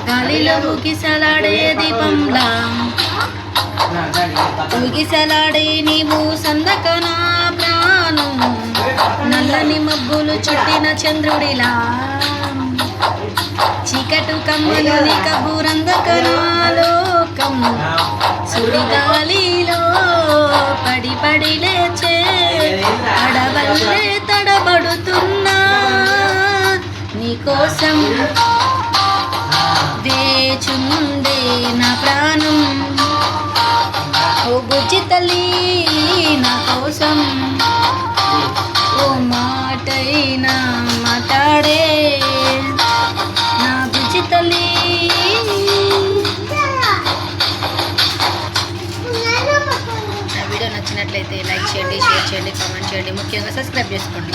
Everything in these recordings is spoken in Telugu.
గాలిలో ఊగిసలాడే దీపంలా ఊగిసలాడే నీవు సందకనా ప్రాణం నల్లని మబ్బులు చుట్టిన చంద్రుడిలా చీకటు కమ్మలు కబూరందకనాలోకం సుడిగాలిలో పడి పడి లేచే అడవల్లే తడబడుతున్నా నీకోసం వేచుండే నా ప్రాణం ఓ బుజ్జి తల్లి నా కోసం ఓ మాటైనా మాట్లాడే నా బుజ్జి తల్లి. నా వీడియో నచ్చినట్లయితే లైక్ చేయండి, షేర్ చేయండి, కామెంట్ చేయండి, ముఖ్యంగా సబ్స్క్రైబ్ చేసుకోండి.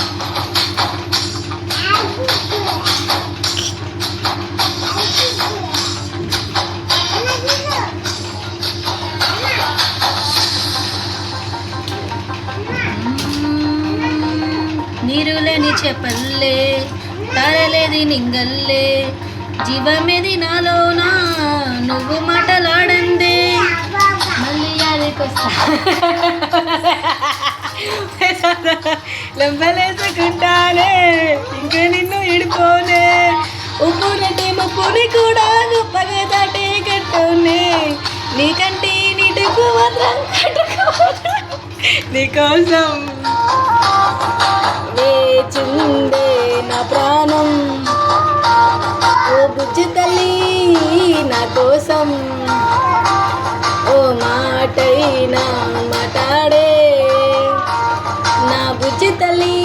నీరులేని చెప్పల్లే తారలేది నింగల్లే జీవమేది నాలోనా నువ్వు మాటలాడందే మళ్ళీ యాదికొస్తా లెంబలేసుకుంటానే ఇంక నిన్ను ఇడిపోనే ఉప్పునటి ముప్పుని కూడా గొప్పగా దాటే కట్టునే నీకంటే నీటుకు మాత్రం నీకోసం వేచుండే నా ప్రాణం ఓ బుజ్జి తల్లి నా కోసం ఓ మాటైనా మాట్లాడే నా బుజ్జి తల్లి.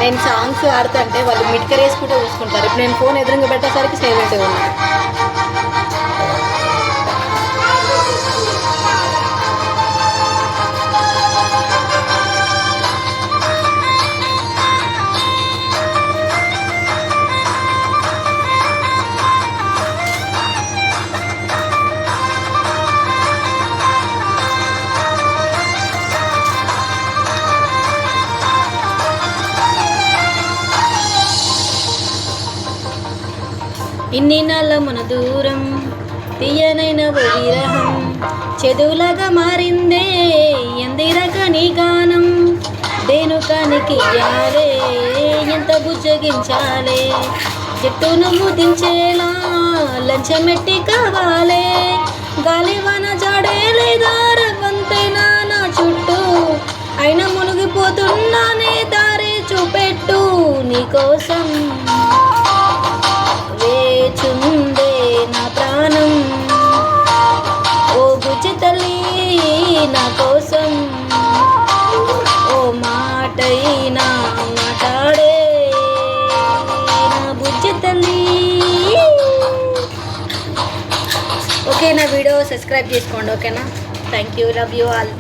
నేను సాంగ్స్ ఆడుతుంటే వాళ్ళు మిట్కర్ వేసుకుంటూ చూసుకుంటారు. ఇప్పుడు నేను ఫోన్ ఎదురుగా పెట్టేసరికి సైలెంట్గా ఉన్నాను. ఇన్ని నాళ్ళ మన దూరం తీయనైన విరహం చెదువులాగా మారిందే ఎందిరక నీ గానం దేనుకానికి ఇయ్యాలే ఎంత బుజ్జగించాలే జట్టును ముదించేలా లంచమెట్టి కావాలే గాలివాన జాడే లేదా రవ్వంతైనా నా చుట్టూ అయినా మునిగిపోతున్నానే దారి చూపెట్టు నీకోసం వేచుండే నా ప్రాణం ఓ బుజ్జి తల్లి నా కోసం ఓ మాటైనా మాట్లాడే నా బుజ్జి తల్లి. ఓకే, నా వీడియో సబ్స్క్రైబ్ చేసుకోండి. ఓకేనా? Thank you, love you all.